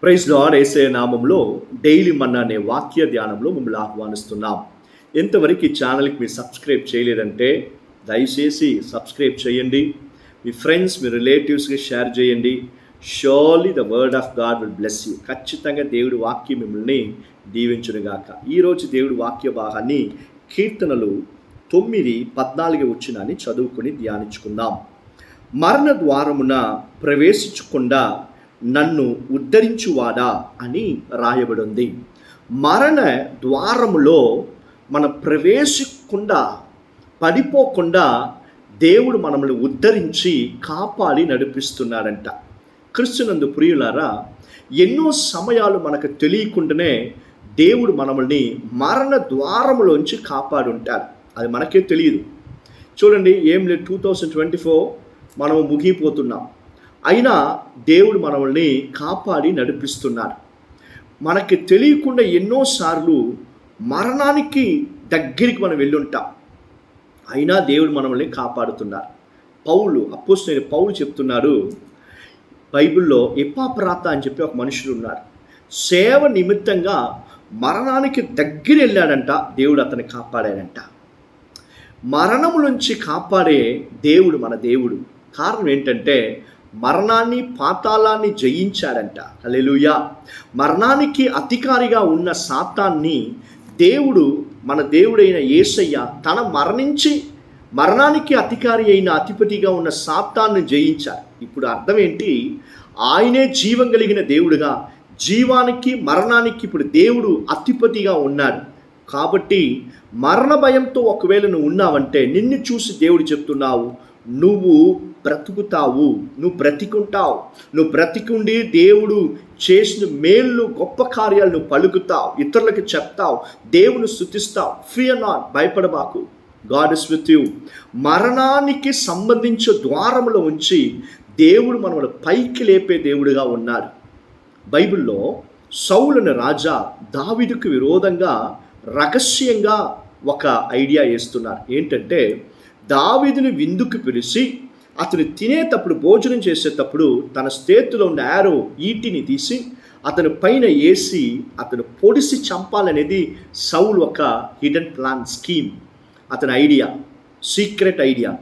Praise lord. యేసయ్య నామంలో daily మన్నా అనే వాక్య ధ్యానంలో మిమ్మల్ని ఆహ్వానిస్తున్నాం. ఎంతవరకు ఈ ఛానల్కి మీరు సబ్స్క్రైబ్ చేయలేదంటే దయచేసి సబ్స్క్రైబ్ చేయండి. మీ ఫ్రెండ్స్, మీ రిలేటివ్స్కి షేర్ చేయండి. Surely the word of God will bless you. ఖచ్చితంగా దేవుడి వాక్యం మిమ్మల్ని దీవించునుగాక. ఈరోజు దేవుడి వాక్య భాగాన్ని కీర్తనలు 9:14 వచ్చినాన్ని చదువుకొని ధ్యానించుకుందాం. మరణ ద్వారమున ప్రవేశించకుండా నన్ను ఉద్ధరించువాడా అని రాయబడింది. మరణ ద్వారములో మనం ప్రవేశించకుండా పడిపోకుండా దేవుడు మనల్ని ఉద్ధరించి కాపాడి నడిపిస్తున్నాడంట. క్రీస్తునందు ప్రియులారా, ఎన్నో సమయాలు మనకు తెలియకుండానే దేవుడు మనల్ని మరణ ద్వారములోంచి కాపాడి ఉంటాడు. అది మనకే తెలియదు. చూడండి, ఏం లేదు, 2024 మనం ముగిపోతున్నాం. అయినా దేవుడు మనల్ని కాపాడి నడిపిస్తున్నాడు. మనకి తెలియకుండా ఎన్నోసార్లు మరణానికి దగ్గరికి మనం వెళ్ళుంటాం. అయినా దేవుడు మనల్ని కాపాడుతున్నారు. అపోస్తలుడైన పౌలు చెప్తున్నాడు, బైబిల్లో ఎపాఫ్రాతా అని చెప్పి ఒక మనుషుడు ఉన్నాడు. సేవ నిమిత్తంగా మరణానికి దగ్గర వెళ్ళాడంట. దేవుడు అతన్ని కాపాడాడంట. మరణము నుంచి కాపాడే దేవుడు మన దేవుడు. కారణం ఏంటంటే మరణాన్ని, పాతాళాన్ని జయించాడంట. హల్లెలూయా. మరణానికి అధికారిగా ఉన్న సాతాన్ని దేవుడు, మన దేవుడైన యేసయ్య తన మరణించి మరణానికి అధికారి అయిన అధిపతిగా ఉన్న సాతాన్ని జయించారు. ఇప్పుడు అర్థం ఏంటి? ఆయనే జీవం కలిగిన దేవుడుగా, జీవానికి మరణానికి ఇప్పుడు దేవుడు అధిపతిగా ఉన్నాడు. కాబట్టి మరణ భయంతో ఒకవేళ నువ్వు ఉన్నావంటే నిన్ను చూసి దేవుడు చెప్తున్నావు, నువ్వు బ్రతుకుతావు, నువ్వు బ్రతికుంటావు. నువ్వు బ్రతికుండి దేవుడు చేసిన మేళ్ళు, గొప్ప కార్యాలు నువ్వు పలుకుతావు, ఇతరులకు చెప్తావు, దేవుని స్తుతిస్తావు. ఫియర్ నాట్, భయపడబాకు. God is with you. మరణానికి సంబంధించిన ద్వారములో ఉంచి దేవుడు మనల్ని పైకి లేపే దేవుడిగా ఉన్నాడు. బైబిల్లో సౌలు అనే రాజా దావీదుకు విరోధంగా రహస్యంగా ఒక ఐడియా వేస్తున్నారు. ఏంటంటే, దావీదుని విందుకు పిలిచి అతను తినేటప్పుడు, భోజనం చేసేటప్పుడు తన చేతిలో ఉన్న యారో ఈటిని తీసి అతని పైన వేసి అతను పొడిసి చంపాలనేది సౌలు ఒక హిడెన్ ప్లాన్, స్కీమ్, అతని ఐడియా, సీక్రెట్ ఐడియా.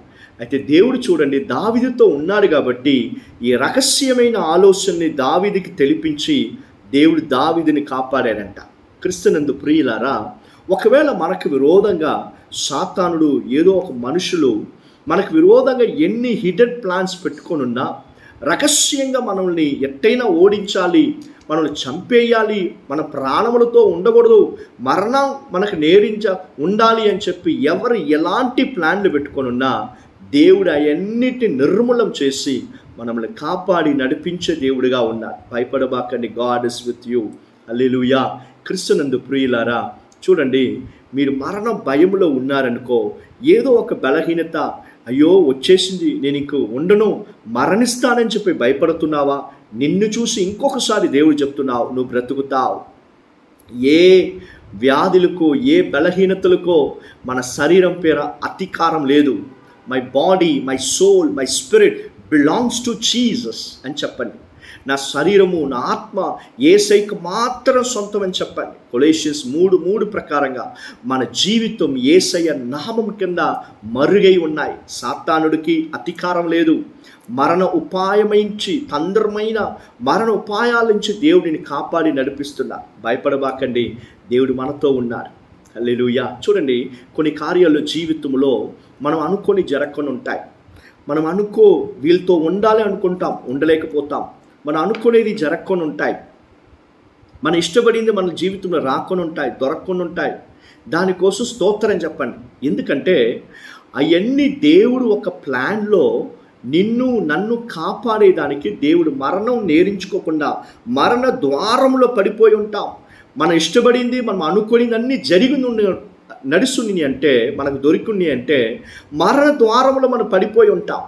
అయితే దేవుడు చూడండి, దావీదుతో ఉన్నాడు కాబట్టి ఈ రహస్యమైన ఆలోచనని దావీదుకి తెలిపించి దేవుడు దావీదుని కాపాడాడంట. క్రీస్తునందు ప్రియులారా, ఒకవేళ మనకు విరోధంగా సాతానుడు, ఏదో ఒక మనుషులు మనకు విరోధంగా ఎన్ని హిడెన్ ప్లాన్స్ పెట్టుకొని ఉన్నా, రహస్యంగా మనల్ని ఎట్టయినా ఓడించాలి, మనల్ని చంపేయాలి, మన ప్రాణములతో ఉండకూడదు, మరణం మనకు ఉండాలి అని చెప్పి ఎవరు ఎలాంటి ప్లాన్లు పెట్టుకొని ఉన్నా దేవుడు అవన్నిటిని నిర్మూలం చేసి మనల్ని కాపాడి నడిపించే దేవుడిగా ఉన్నాడు. భయపడబాకండి. God is with you. Hallelujah. క్రీస్తునందు ప్రియులారా, చూడండి, మీరు మరణ భయంలో ఉన్నారనుకో, ఏదో ఒక బలహీనత, అయ్యో వచ్చేసింది, నేను ఇంక ఉండను, మరణిస్తానని చెప్పి భయపడుతున్నావా? నిన్ను చూసి ఇంకొకసారి దేవుడు చెప్తున్నావు, నువ్వు బ్రతుకుతావు. ఏ వ్యాధులకో, ఏ బలహీనతలకో మన శరీరం పేర అధికారం లేదు. My body, my soul, my spirit belongs to Jesus అని చెప్పండి. నా శరీరము, నా ఆత్మ యేసయ్యకు మాత్రం సొంతం అని చెప్పండి. కొలెషియన్స్ 3:3 ప్రకారంగా మన జీవితం యేసయ్య నామం కింద మరుగై ఉన్నాయి. సాతానుడికి అధికారం లేదు. మరణ ఉపాయమించి, తండ్రమైన మరణ ఉపాయాల నుంచి దేవుడిని కాపాడి నడిపిస్తున్నారు. భయపడబాకండి, దేవుడు మనతో ఉన్నారు. హల్లెలూయా. చూడండి, కొన్ని కార్యాలు జీవితంలో మనం అనుకొని జరగకొని ఉంటాయి. మనం వీళ్ళతో ఉండాలి అనుకుంటాం, ఉండలేకపోతాం. మనం అనుకునేది జరగకొని ఉంటాయి. మన ఇష్టపడింది మన జీవితంలో రాకొని ఉంటాయి, దొరకకొని ఉంటాయి. దానికోసం స్తోత్రం చెప్పండి. ఎందుకంటే అవన్నీ దేవుడు ఒక ప్లాన్లో నన్ను కాపాడేదానికి దేవుడు మరణం నేరించుకోకుండా మరణ ద్వారంలో పడిపోయి ఉంటాం. మనం ఇష్టపడింది, మనం అనుకునేది అన్నీ జరిగి నడుస్తుంది అంటే, మనకు దొరికింది అంటే మరణ ద్వారంలో మనం పడిపోయి ఉంటాం.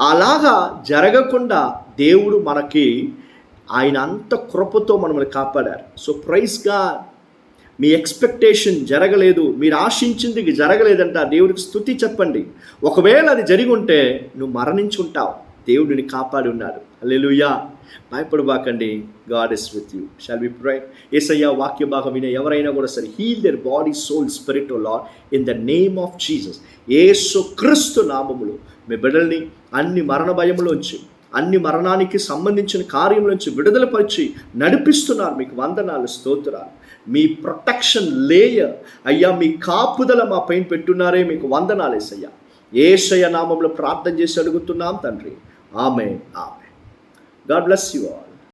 అలాగా జరగకుండా దేవుడు మనకి ఆయన అంత కృపతో మనల్ని కాపాడారు. So praise God. మీ ఎక్స్పెక్టేషన్ జరగలేదు, మీరు ఆశించింది జరగలేదంట, దేవుడికి స్తుతి చెప్పండి. ఒకవేళ అది జరిగి ఉంటే నువ్వు మరణించుంటావు. దేవుడిని కాపాడి ఉన్నాడు. హల్లెలూయా. భయపడబాకండి. God is with you. Shall we pray? Yesayya వాక్య భాగం వినే ఎవరైనా కూడా సరే, heal their body, soul, spirit O Lord in the name of Jesus. Yesu Kreestu నామములో మీ బిడ్డల్ని అన్ని మరణ భయంలోంచి, అన్ని మరణానికి సంబంధించిన కార్యంలోంచి విడుదలపరిచి నడిపిస్తున్నారు. మీకు వందనాలు, స్తోత్రాలు. మీ ప్రొటెక్షన్ లేయర్ అయ్యా, మీ కాపుదల మా పైన పెట్టున్నారే, మీకు వందనాలు యేసయ్య. యేసయ్య నామములో ప్రార్థన చేసి అడుగుతున్నాం తండ్రి. Amen. Amen. God bless you all.